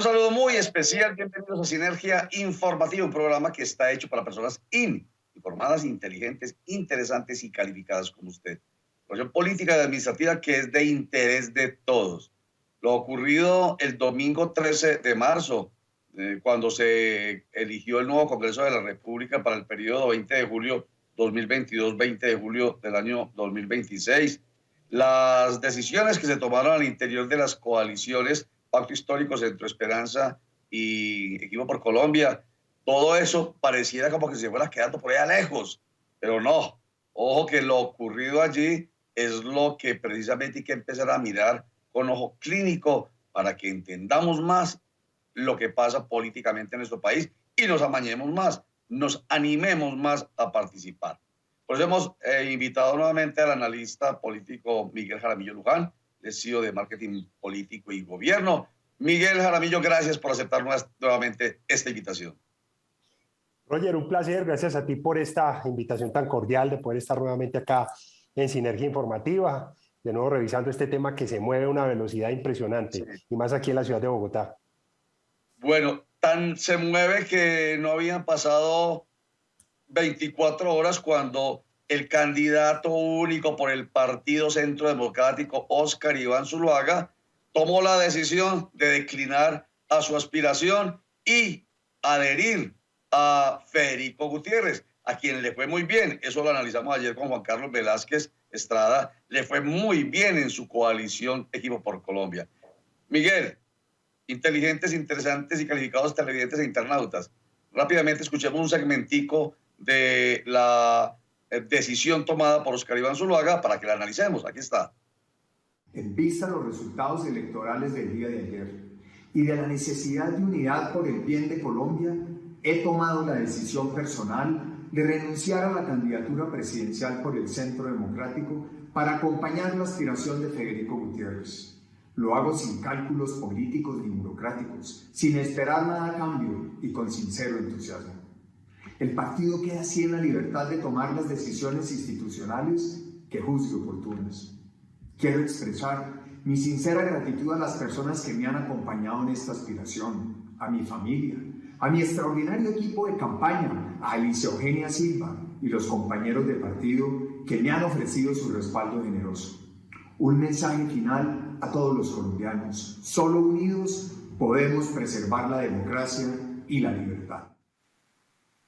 Un saludo muy especial, bienvenidos a Sinergia Informativa, un programa que está hecho para personas informadas, inteligentes, interesantes y calificadas como usted. Información política y administrativa que es de interés de todos. Lo ocurrido el domingo 13 de marzo, cuando se eligió el nuevo Congreso de la República para el periodo 20 de julio 2022, 20 de julio del año 2026. Las decisiones que se tomaron al interior de las coaliciones Pacto Histórico, Centro Esperanza y Equipo por Colombia, todo eso pareciera como que se fuera quedando por allá lejos, pero no. Ojo que lo ocurrido allí es lo que precisamente hay que empezar a mirar con ojo clínico para que entendamos más lo que pasa políticamente en nuestro país y nos amañemos más, nos animemos más a participar. Por eso hemos invitado nuevamente al analista político Miguel Jaramillo Luján, el CEO de Marketing Político y Gobierno. Miguel Jaramillo, gracias por aceptar nuevamente esta invitación. Roger, un placer. Gracias a ti por esta invitación tan cordial de poder estar nuevamente acá en Sinergia Informativa, de nuevo revisando este tema que se mueve a una velocidad impresionante, sí, y más aquí en la ciudad de Bogotá. Bueno, tan se mueve que no habían pasado 24 horas cuando el candidato único por el Partido Centro Democrático, Óscar Iván Zuluaga, tomó la decisión de declinar a su aspiración y adherir a Federico Gutiérrez, a quien le fue muy bien. Eso lo analizamos ayer con Juan Carlos Velázquez Estrada. Le fue muy bien en su coalición Equipo por Colombia. Miguel, inteligentes, interesantes y calificados televidentes e internautas, rápidamente escuchemos un segmentico de la decisión tomada por Óscar Iván Zuluaga para que la analicemos. Aquí está. En vista de los resultados electorales del día de ayer y de la necesidad de unidad por el bien de Colombia, he tomado la decisión personal de renunciar a la candidatura presidencial por el Centro Democrático para acompañar la aspiración de Federico Gutiérrez. Lo hago sin cálculos políticos ni burocráticos, sin esperar nada a cambio y con sincero entusiasmo. El partido queda así en la libertad de tomar las decisiones institucionales que juzgue oportunas. Quiero expresar mi sincera gratitud a las personas que me han acompañado en esta aspiración, a mi familia, a mi extraordinario equipo de campaña, a Alicia Eugenia Silva y los compañeros de partido que me han ofrecido su respaldo generoso. Un mensaje final a todos los colombianos. Solo unidos podemos preservar la democracia y la libertad.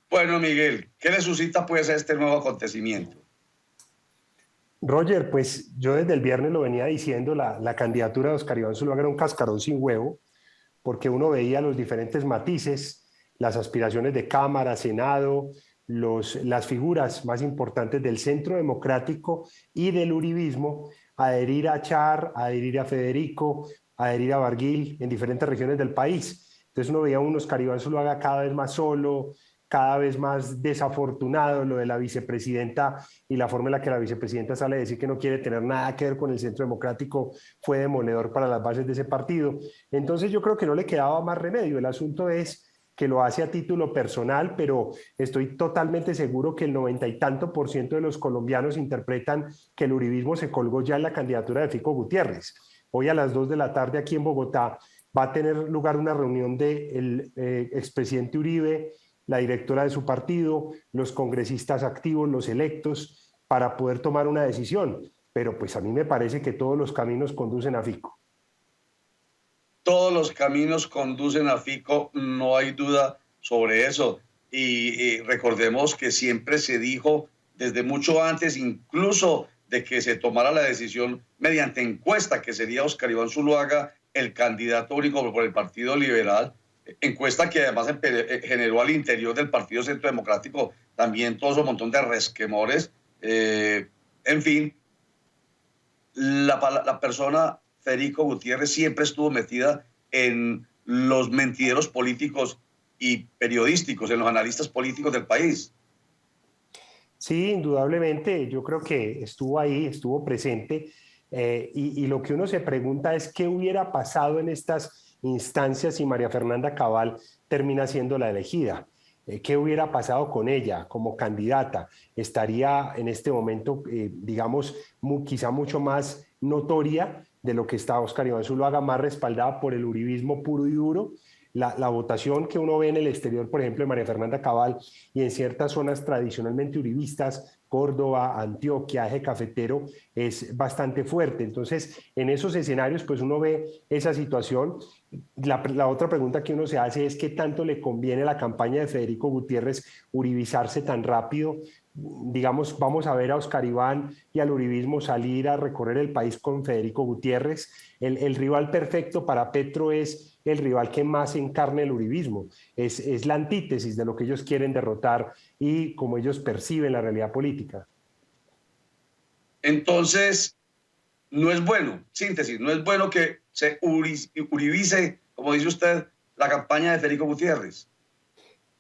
Bueno, Miguel, ¿qué le suscita pues a este nuevo acontecimiento? Roger, pues yo desde el viernes lo venía diciendo, la candidatura de Óscar Iván Zuluaga era un cascarón sin huevo, porque uno veía los diferentes matices, las aspiraciones de Cámara, Senado, las figuras más importantes del Centro Democrático y del uribismo, adherir a Char, adherir a Federico, adherir a Barguil en diferentes regiones del país. Entonces uno veía a un Óscar Iván Zuluaga cada vez más solo, cada vez más desafortunado. Lo de la vicepresidenta y la forma en la que la vicepresidenta sale a decir que no quiere tener nada que ver con el Centro Democrático fue demoledor para las bases de ese partido. Entonces yo creo que no le quedaba más remedio. El asunto es que lo hace a título personal, pero estoy totalmente seguro que el 90 y tanto % de los colombianos interpretan que el uribismo se colgó ya en la candidatura de Fico Gutiérrez. Hoy a las 2 de la tarde aquí en Bogotá va a tener lugar una reunión del expresidente Uribe, la directora de su partido, los congresistas activos, los electos, para poder tomar una decisión. Pero pues a mí me parece que todos los caminos conducen a Fico. Todos los caminos conducen a Fico, no hay duda sobre eso. Y recordemos que siempre se dijo desde mucho antes, incluso de que se tomara la decisión mediante encuesta, que sería Óscar Iván Zuluaga el candidato único por el Partido Liberal, encuesta que además generó al interior del Partido Centro Democrático también todo un montón de resquemores. En fin, la persona Federico Gutiérrez siempre estuvo metida en los mentideros políticos y periodísticos, en los analistas políticos del país. Sí, indudablemente, yo creo que estuvo ahí, estuvo presente, y lo que uno se pregunta es qué hubiera pasado en estas instancias si María Fernanda Cabal termina siendo la elegida. ¿Qué hubiera pasado con ella como candidata? ¿Estaría en este momento, digamos, quizá mucho más notoria de lo que está Óscar Iván Zuluaga, más respaldada por el uribismo puro y duro. La votación que uno ve en el exterior, por ejemplo, de María Fernanda Cabal y en ciertas zonas tradicionalmente uribistas, Córdoba, Antioquia, Eje Cafetero, es bastante fuerte. Entonces, en esos escenarios, pues uno ve esa situación. La otra pregunta que uno se hace es qué tanto le conviene a la campaña de Federico Gutiérrez uribizarse tan rápido. Digamos, vamos a ver a Óscar Iván y al uribismo salir a recorrer el país con Federico Gutiérrez. El rival perfecto para Petro es el rival que más encarna el uribismo. Es la antítesis de lo que ellos quieren derrotar y como ellos perciben la realidad política. Entonces, no es bueno, síntesis, no es bueno que se uribice, como dice usted, la campaña de Federico Gutiérrez.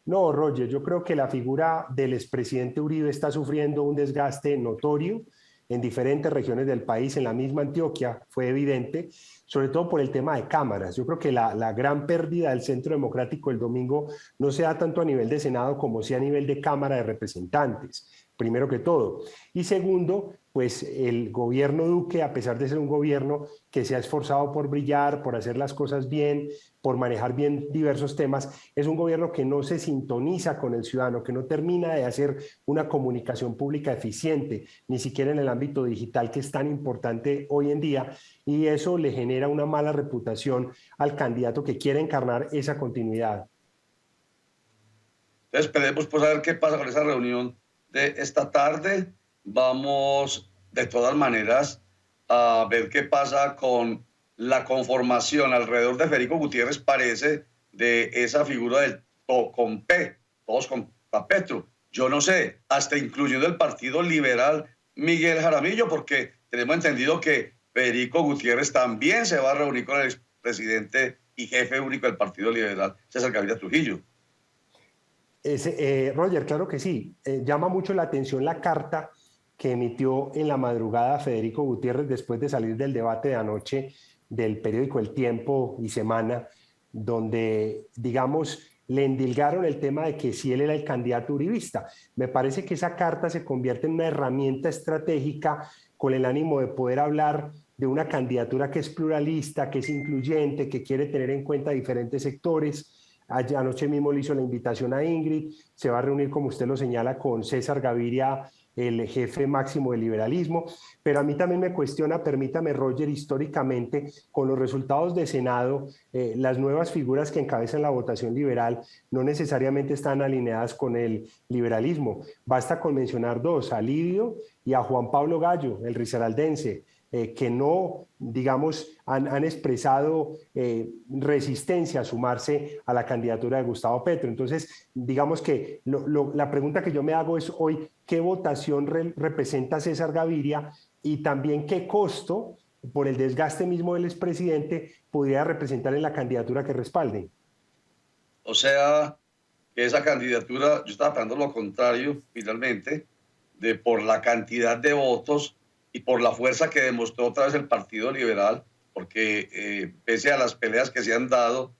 No, Roger, yo creo que la figura del expresidente Uribe está sufriendo un desgaste notorio en diferentes regiones del país. En la misma Antioquia fue evidente, sobre todo por el tema de cámaras. Yo creo que la gran pérdida del Centro Democrático el domingo no se da tanto a nivel de Senado como sí a nivel de Cámara de Representantes, primero que todo. Y segundo, pues el gobierno Duque, a pesar de ser un gobierno que se ha esforzado por brillar, por hacer las cosas bien, por manejar bien diversos temas, es un gobierno que no se sintoniza con el ciudadano, que no termina de hacer una comunicación pública eficiente, ni siquiera en el ámbito digital que es tan importante hoy en día, y eso le genera una mala reputación al candidato que quiere encarnar esa continuidad. Entonces, esperemos pues a ver qué pasa con esa reunión de esta tarde. Vamos de todas maneras a ver qué pasa con la conformación alrededor de Federico Gutiérrez, parece, de esa figura del con P, todos con Petro. Yo no sé, hasta incluyendo el Partido Liberal Miguel Jaramillo, porque tenemos entendido que Federico Gutiérrez también se va a reunir con el expresidente y jefe único del Partido Liberal, César Gaviria Trujillo. Roger, claro que sí. Llama mucho la atención la carta que emitió en la madrugada Federico Gutiérrez después de salir del debate de anoche del periódico El Tiempo y Semana, donde, digamos, le endilgaron el tema de que si él era el candidato uribista. Me parece que esa carta se convierte en una herramienta estratégica con el ánimo de poder hablar de una candidatura que es pluralista, que es incluyente, que quiere tener en cuenta diferentes sectores. Anoche mismo le hizo la invitación a Ingrid, se va a reunir, como usted lo señala, con César Gaviria, el jefe máximo del liberalismo, pero a mí también me cuestiona, permítame, Roger, históricamente, con los resultados de Senado, las nuevas figuras que encabezan la votación liberal no necesariamente están alineadas con el liberalismo. Basta con mencionar dos, a Livio y a Juan Pablo Gallo, el risaraldense, que no, digamos, han expresado resistencia a sumarse a la candidatura de Gustavo Petro. Entonces, digamos que la pregunta que yo me hago es hoy, ¿qué votación representa César Gaviria y también qué costo, por el desgaste mismo del expresidente, podría representar en la candidatura que respalde? O sea, que esa candidatura, yo estaba pensando lo contrario, finalmente, de por la cantidad de votos y por la fuerza que demostró otra vez el Partido Liberal, porque pese a las peleas que se han dado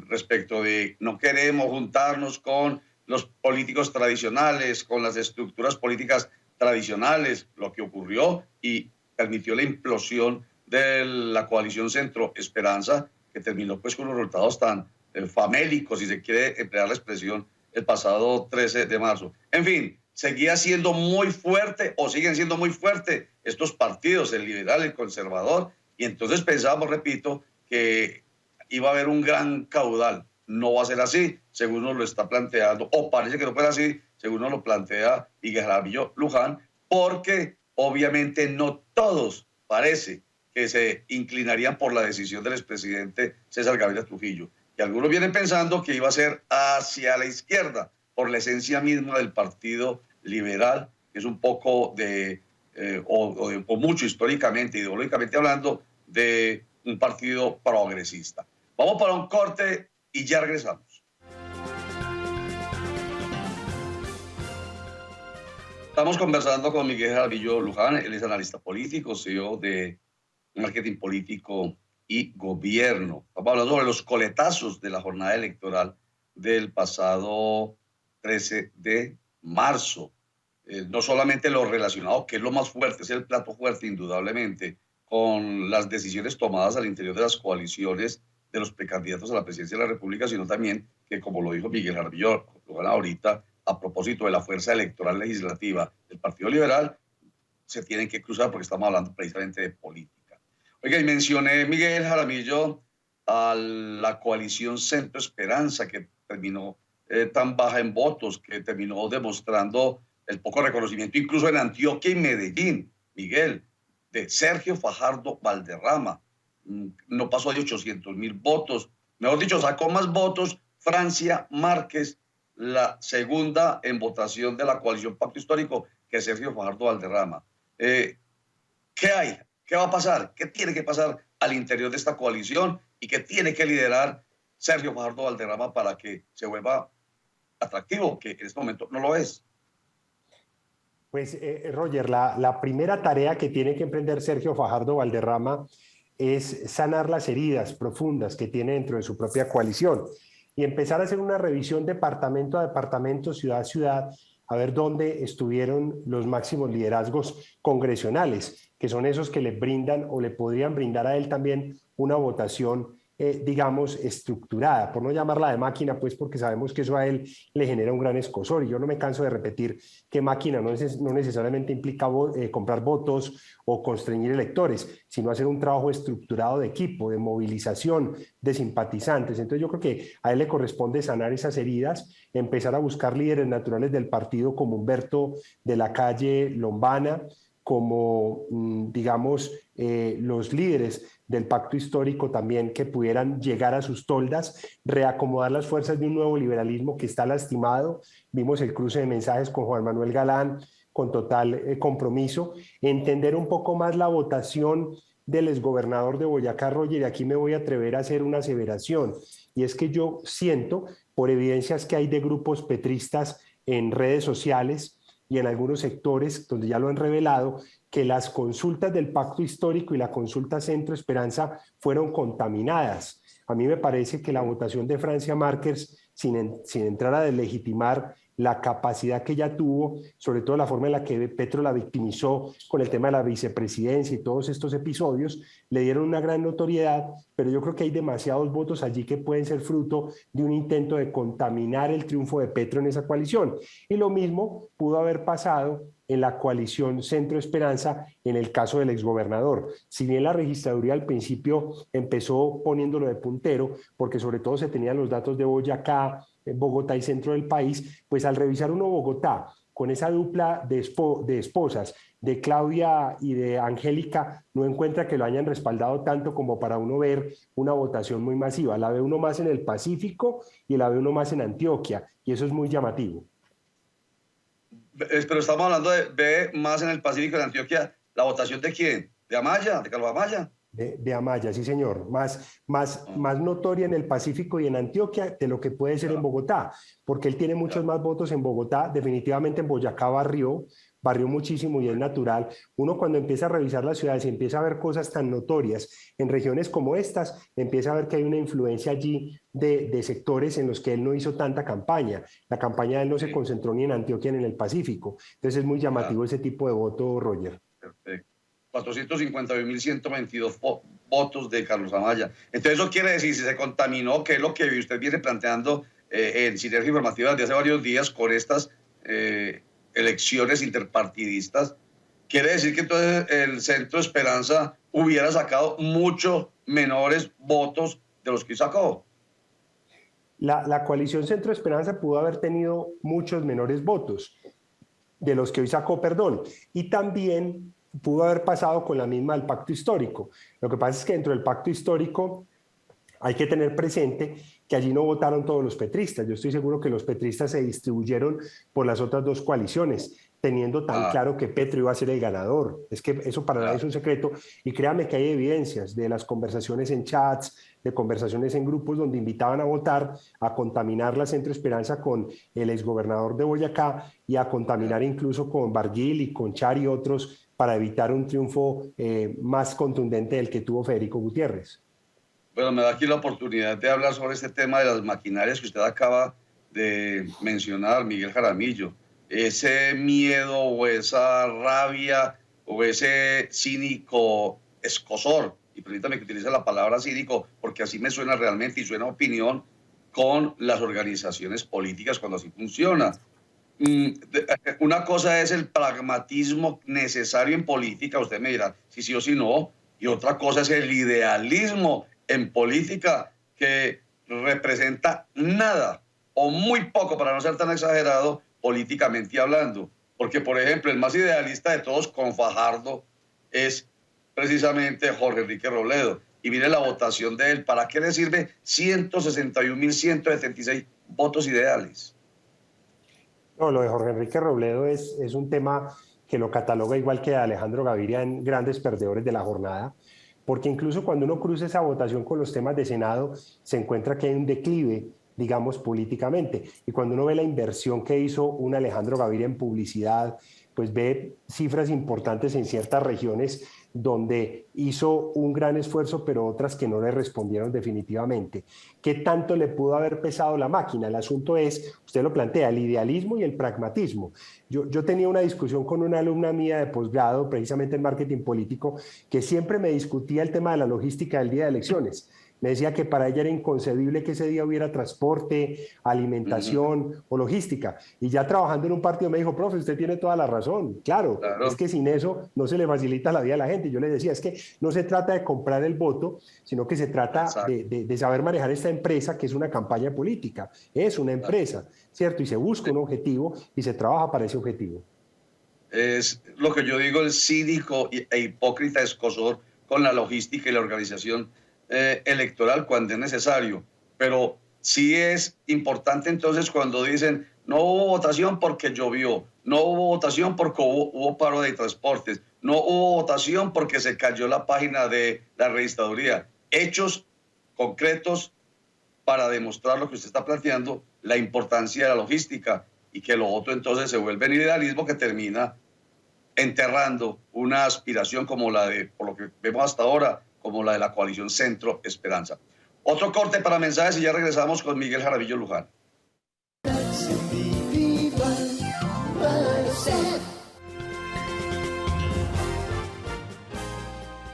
respecto de no queremos juntarnos con los políticos tradicionales, con las estructuras políticas tradicionales, lo que ocurrió y permitió la implosión de la coalición Centro Esperanza, que terminó pues con unos resultados tan famélicos, si se quiere emplear la expresión, el pasado 13 de marzo. En fin, seguía siendo muy fuerte o siguen siendo muy fuertes estos partidos, el liberal, el conservador, y entonces pensábamos, repito, que iba a haber un gran caudal. No va a ser así, según nos lo está planteando, o parece que no fuera así, según nos lo plantea Miguel Jaramillo Luján, porque obviamente no todos parece que se inclinarían por la decisión del expresidente César Gaviria Trujillo. Y algunos vienen pensando que iba a ser hacia la izquierda, por la esencia misma del Partido Liberal, que es un poco o mucho históricamente, ideológicamente hablando, de un partido progresista. Vamos para un corte y ya regresamos. Estamos conversando con Miguel Jaramillo Luján, él es analista político, CEO de Marketing Político y Gobierno. Estamos hablando sobre los coletazos de la jornada electoral del pasado 13 de marzo. No solamente lo relacionado, que es lo más fuerte, es el plato fuerte indudablemente, con las decisiones tomadas al interior de las coaliciones de los precandidatos a la presidencia de la República, sino también que, como lo dijo Miguel Jaramillo ahorita, a propósito de la fuerza electoral legislativa del Partido Liberal, se tienen que cruzar porque estamos hablando precisamente de política. Oiga, y mencioné, Miguel Jaramillo, a la coalición Centro Esperanza, que terminó tan baja en votos, que terminó demostrando el poco reconocimiento, incluso en Antioquia y Medellín, Miguel, de Sergio Fajardo Valderrama. No pasó de 800.000 votos. Mejor dicho, sacó más votos Francia Márquez, la segunda en votación de la coalición Pacto Histórico, que Sergio Fajardo Valderrama. ¿Qué hay? ¿Qué va a pasar? ¿Qué tiene que pasar al interior de esta coalición y qué tiene que liderar Sergio Fajardo Valderrama para que se vuelva atractivo, que en este momento no lo es? Pues, Roger, la primera tarea que tiene que emprender Sergio Fajardo Valderrama es sanar las heridas profundas que tiene dentro de su propia coalición y empezar a hacer una revisión departamento a departamento, ciudad a ciudad, a ver dónde estuvieron los máximos liderazgos congresionales, que son esos que le brindan o le podrían brindar a él también una votación, digamos, estructurada, por no llamarla de máquina, pues porque sabemos que eso a él le genera un gran escozor. Y yo no me canso de repetir que máquina no necesariamente implica comprar votos o constreñir electores, sino hacer un trabajo estructurado de equipo, de movilización, de simpatizantes. Entonces yo creo que a él le corresponde sanar esas heridas, empezar a buscar líderes naturales del partido como Humberto de la Calle Lombana, como, digamos, los líderes del pacto histórico también que pudieran llegar a sus toldas, reacomodar las fuerzas de un nuevo liberalismo que está lastimado. Vimos el cruce de mensajes con Juan Manuel Galán con total compromiso, entender un poco más la votación del exgobernador de Boyacá, Roger, y aquí me voy a atrever a hacer una aseveración, y es que yo siento, por evidencias que hay de grupos petristas en redes sociales, y en algunos sectores donde ya lo han revelado, que las consultas del pacto histórico y la consulta Centro Esperanza fueron contaminadas. A mí me parece que la votación de Francia Márquez, sin entrar a deslegitimar la capacidad que ella tuvo, sobre todo la forma en la que Petro la victimizó con el tema de la vicepresidencia y todos estos episodios, le dieron una gran notoriedad, pero yo creo que hay demasiados votos allí que pueden ser fruto de un intento de contaminar el triunfo de Petro en esa coalición. Y lo mismo pudo haber pasado en la coalición Centro Esperanza en el caso del exgobernador. Si bien la registraduría al principio empezó poniéndolo de puntero, porque sobre todo se tenían los datos de Boyacá, Bogotá y centro del país, pues al revisar uno Bogotá con esa dupla de esposas, de Claudia y de Angélica, no encuentra que lo hayan respaldado tanto como para uno ver una votación muy masiva. La ve uno más en el Pacífico y la ve uno más en Antioquia, y eso es muy llamativo. Pero estamos hablando de ver más en el Pacífico de Antioquia. ¿La votación de quién? ¿De Amaya? ¿De Carlos Amaya? De Amaya, sí señor, más notoria en el Pacífico y en Antioquia de lo que puede ser en Bogotá, porque él tiene muchos más votos en Bogotá. Definitivamente en Boyacá barrió muchísimo y es natural. Uno cuando empieza a revisar las ciudades y empieza a ver cosas tan notorias en regiones como estas, empieza a ver que hay una influencia allí de sectores en los que él no hizo tanta campaña. La campaña de él no se concentró ni en Antioquia ni en el Pacífico. Entonces es muy llamativo ese tipo de voto, Roger. Perfecto. 451.122 votos de Carlos Amaya. Entonces eso quiere decir, si se contaminó, que es lo que usted viene planteando en Sinergia Informativa desde hace varios días con estas elecciones interpartidistas, quiere decir que entonces el Centro Esperanza hubiera sacado mucho menores votos de los que sacó. La coalición Centro Esperanza pudo haber tenido muchos menores votos de los que hoy sacó, perdón, y también pudo haber pasado con la misma del pacto histórico. Lo que pasa es que dentro del pacto histórico hay que tener presente que allí no votaron todos los petristas. Yo estoy seguro que los petristas se distribuyeron por las otras dos coaliciones, teniendo tan claro que Petro iba a ser el ganador. Es que eso para nadie es un secreto. Y créame que hay evidencias de las conversaciones en chats, de conversaciones en grupos donde invitaban a votar, a contaminar la Centro Esperanza con el exgobernador de Boyacá y a contaminar incluso con Barguil y con Char y otros para evitar un triunfo más contundente del que tuvo Federico Gutiérrez. Bueno, me da aquí la oportunidad de hablar sobre este tema de las maquinarias que usted acaba de mencionar, Miguel Jaramillo. Ese miedo o esa rabia o ese cínico escozor, y permítame que utilice la palabra cínico, porque así me suena realmente y suena opinión, con las organizaciones políticas cuando así funciona. Una cosa es el pragmatismo necesario en política, usted me dirá si sí o si no, y otra cosa es el idealismo en política, que representa nada o muy poco, para no ser tan exagerado, políticamente hablando. Porque, por ejemplo, el más idealista de todos, con Fajardo, es precisamente Jorge Enrique Robledo. Y mire la votación de él, ¿para qué le sirve 161.176 votos ideales? No, lo de Jorge Enrique Robledo es un tema que lo cataloga igual que Alejandro Gaviria en grandes perdedores de la jornada, porque incluso cuando uno cruza esa votación con los temas de Senado, se encuentra que hay un declive, digamos, políticamente. Y cuando uno ve la inversión que hizo un Alejandro Gaviria en publicidad, pues ve cifras importantes en ciertas regiones donde hizo un gran esfuerzo, pero otras que no le respondieron definitivamente. ¿Qué tanto le pudo haber pesado la máquina? El asunto es, usted lo plantea, el idealismo y el pragmatismo. Yo tenía una discusión con una alumna mía de posgrado, precisamente en marketing político, que siempre me discutía el tema de la logística del día de elecciones. Me decía que para ella era inconcebible que ese día hubiera transporte, alimentación o logística. Y ya trabajando en un partido me dijo, profe, usted tiene toda la razón. Claro, es que sin eso no se le facilita la vida a la gente. Yo le decía, es que no se trata de comprar el voto, sino que se trata de saber manejar esta empresa, que es una campaña política. Es una empresa, ¿cierto? Y se busca un objetivo y se trabaja para ese objetivo. Es lo que yo digo, el cínico e hipócrita escozor con la logística y la organización electoral cuando es necesario, pero sí es importante entonces cuando dicen no hubo votación porque llovió, no hubo votación porque hubo paro de transportes, no hubo votación porque se cayó la página de la registraduría. Hechos concretos para demostrar lo que usted está planteando, la importancia de la logística, y que lo otro entonces se vuelve en idealismo que termina enterrando una aspiración como la de, por lo que vemos hasta ahora, como la de la coalición Centro Esperanza. Otro corte para mensajes y ya regresamos con Miguel Jaramillo Luján.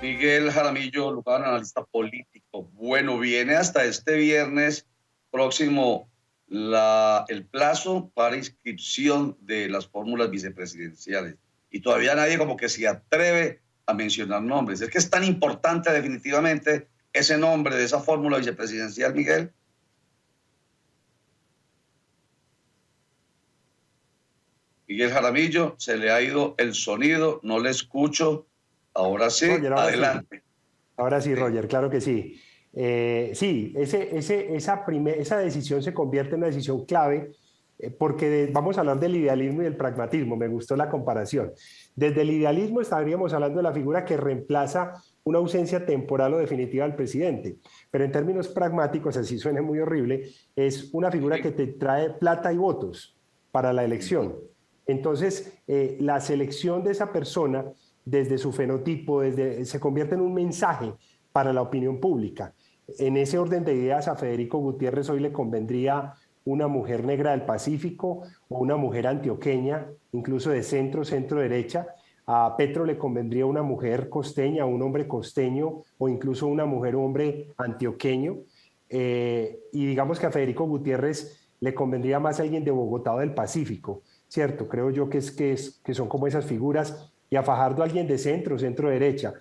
Miguel Jaramillo Luján, analista político. Bueno, viene hasta este viernes próximo el plazo para inscripción de las fórmulas vicepresidenciales. Y todavía nadie como que se atreve a mencionar nombres. Es que es tan importante definitivamente ese nombre de esa fórmula vicepresidencial, Miguel. Miguel Jaramillo, se le ha ido el sonido, no le escucho. Ahora sí, Roger, adelante. Sí. Ahora sí, Roger, claro que sí. Sí, esa decisión se convierte en una decisión clave porque vamos a hablar del idealismo y del pragmatismo. Me gustó la comparación. Desde el idealismo estaríamos hablando de la figura que reemplaza una ausencia temporal o definitiva del presidente, pero en términos pragmáticos, así suena muy horrible, es una figura que te trae plata y votos para la elección. Entonces, la selección de esa persona desde su fenotipo, se convierte en un mensaje para la opinión pública. En ese orden de ideas, a Federico Gutiérrez hoy le convendría una mujer negra del Pacífico o una mujer antioqueña, incluso de centro-derecha. A Petro le convendría una mujer costeña, un hombre costeño o incluso una mujer o hombre antioqueño. Y digamos que a Federico Gutiérrez le convendría más alguien de Bogotá o del Pacífico, ¿cierto? Creo yo que son como esas figuras. Y a Fajardo alguien de centro-derecha.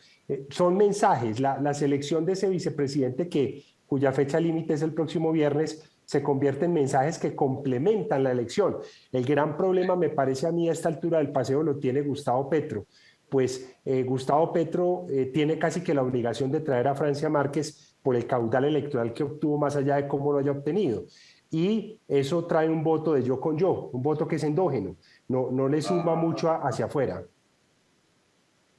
Son mensajes. La selección de ese vicepresidente cuya fecha límite es el próximo viernes se convierte en mensajes que complementan la elección. El gran problema, me parece a mí, a esta altura del paseo lo tiene Gustavo Petro. Pues Gustavo Petro tiene casi que la obligación de traer a Francia Márquez por el caudal electoral que obtuvo más allá de cómo lo haya obtenido. Y eso trae un voto de yo con yo, un voto que es endógeno. No le suma mucho hacia afuera.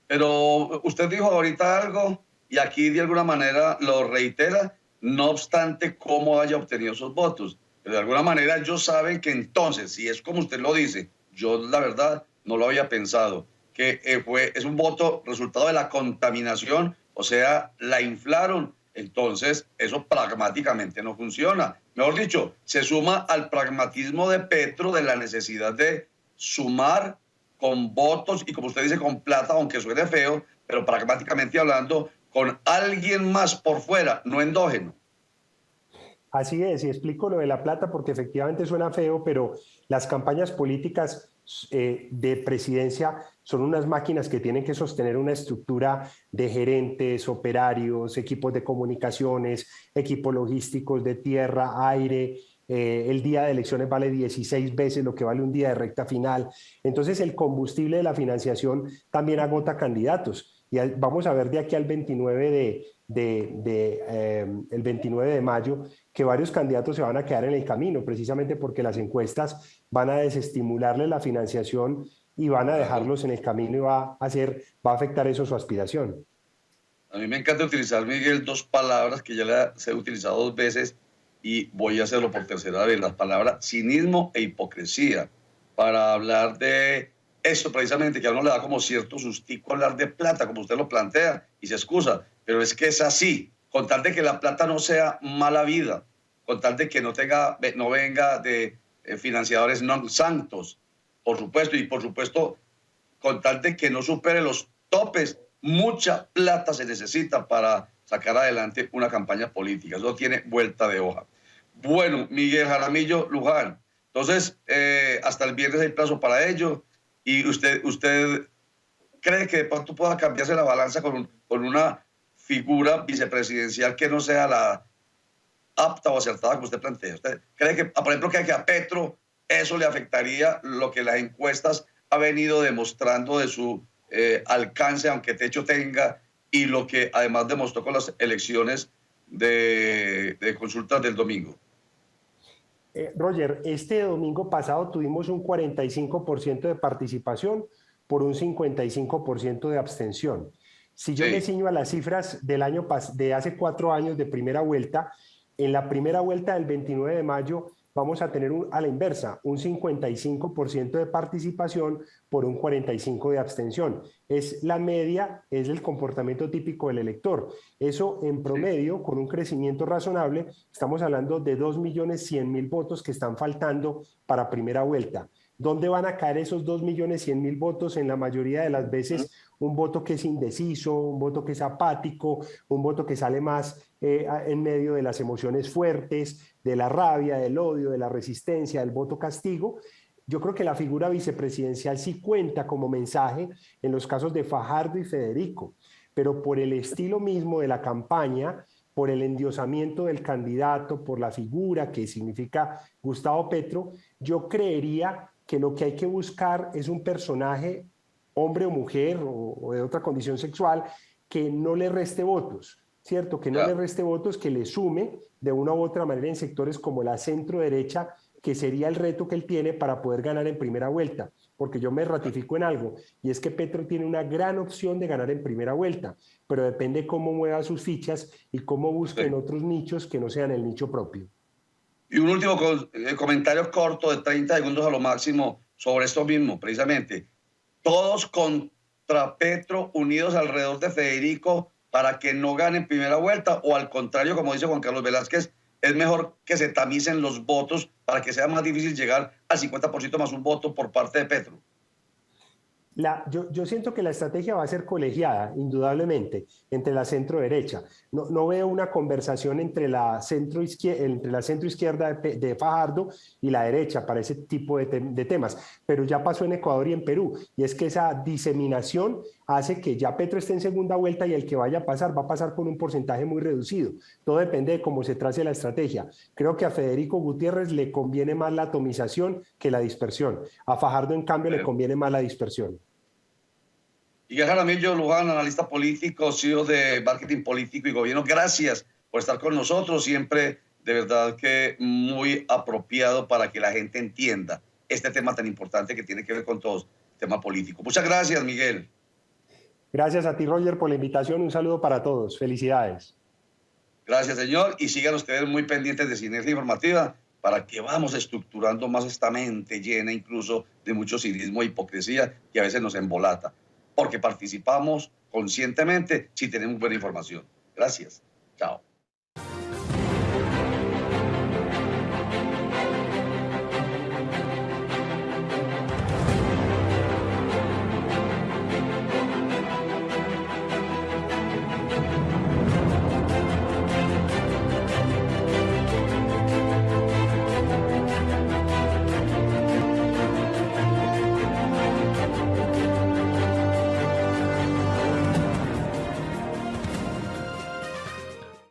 Pero usted dijo ahorita algo y aquí de alguna manera lo reitera, no obstante cómo haya obtenido esos votos. Pero de alguna manera ellos saben que entonces, si es como usted lo dice, yo la verdad no lo había pensado, que es un voto resultado de la contaminación, o sea, la inflaron. Entonces eso pragmáticamente no funciona. Mejor dicho, se suma al pragmatismo de Petro de la necesidad de sumar con votos y, como usted dice, con plata, aunque suene feo, pero pragmáticamente hablando, con alguien más por fuera, no endógeno. Así es, y explico lo de la plata porque efectivamente suena feo, pero las campañas políticas de presidencia son unas máquinas que tienen que sostener una estructura de gerentes, operarios, equipos de comunicaciones, equipos logísticos de tierra, aire. El día de elecciones vale 16 veces lo que vale un día de recta final. Entonces el combustible de la financiación también agota candidatos. Y vamos a ver de aquí al 29 el 29 de mayo que varios candidatos se van a quedar en el camino, precisamente porque las encuestas van a desestimularle la financiación y van a dejarlos en el camino y va a afectar eso su aspiración. A mí me encanta utilizar, Miguel, dos palabras que ya las he utilizado dos veces y voy a hacerlo por tercera vez, las palabras cinismo e hipocresía, para hablar de eso precisamente, que a uno le da como cierto sustico hablar de plata, como usted lo plantea, y se excusa, pero es que es así, con tal de que la plata no sea mala vida, con tal de que no venga de financiadores non santos, por supuesto, y por supuesto, con tal de que no supere los topes, mucha plata se necesita para sacar adelante una campaña política, eso tiene vuelta de hoja. Bueno, Miguel Jaramillo Luján, entonces hasta el viernes hay plazo para ello, y usted cree que de pronto pueda cambiarse la balanza con una figura vicepresidencial que no sea la apta o acertada como usted plantea. ¿Usted cree que, por ejemplo, que a Petro eso le afectaría lo que las encuestas ha venido demostrando de su alcance, aunque techo tenga, y lo que además demostró con las elecciones de consultas del domingo? Roger, este domingo pasado tuvimos un 45% de participación por un 55% de abstención. Si yo me ciño a las cifras de hace 4 años de primera vuelta, en la primera vuelta del 29 de mayo vamos a tener a la inversa, un 55% de participación por un 45% de abstención. Es la media, es el comportamiento típico del elector. Eso en promedio, con un crecimiento razonable, estamos hablando de 2.100.000 votos que están faltando para primera vuelta. ¿Dónde van a caer esos 2.100.000 votos? En la mayoría de las veces un voto que es indeciso, un voto que es apático, un voto que sale más en medio de las emociones fuertes, de la rabia, del odio, de la resistencia, del voto castigo. Yo creo que la figura vicepresidencial sí cuenta como mensaje en los casos de Fajardo y Federico, pero por el estilo mismo de la campaña, por el endiosamiento del candidato, por la figura que significa Gustavo Petro, yo creería que lo que hay que buscar es un personaje, hombre o mujer o de otra condición sexual, que no le reste votos, ¿cierto? Que no le reste votos, que le sume de una u otra manera en sectores como la centro derecha, que sería el reto que él tiene para poder ganar en primera vuelta. Porque yo me ratifico en algo, y es que Petro tiene una gran opción de ganar en primera vuelta, pero depende cómo mueva sus fichas y cómo busque en otros nichos que no sean el nicho propio. Y un último comentario corto de 30 segundos a lo máximo sobre esto mismo, precisamente. Todos contra Petro, unidos alrededor de Federico para que no gane en primera vuelta, o al contrario, como dice Juan Carlos Velázquez, es mejor que se tamicen los votos para que sea más difícil llegar al 50% más un voto por parte de Petro. Yo siento que la estrategia va a ser colegiada, indudablemente, entre la centro derecha. No veo una conversación entre la centro izquierda de Fajardo y la derecha para ese tipo de temas, pero ya pasó en Ecuador y en Perú, y es que esa diseminación hace que ya Petro esté en segunda vuelta y el que vaya a pasar va a pasar con un porcentaje muy reducido. Todo depende de cómo se trace la estrategia. Creo que a Federico Gutiérrez le conviene más la atomización que la dispersión. A Fajardo, en cambio, le conviene más la dispersión. Miguel Jaramillo Luján, analista político, CEO de Marketing Político y Gobierno, gracias por estar con nosotros. Siempre, de verdad que muy apropiado para que la gente entienda este tema tan importante que tiene que ver con todos, el tema político. Muchas gracias, Miguel. Gracias a ti, Roger, por la invitación. Un saludo para todos. Felicidades. Gracias, señor. Y sigan ustedes muy pendientes de Sinergia Informativa para que vamos estructurando más esta mente llena incluso de mucho cinismo e hipocresía que a veces nos embolata. Porque participamos conscientemente si tenemos buena información. Gracias.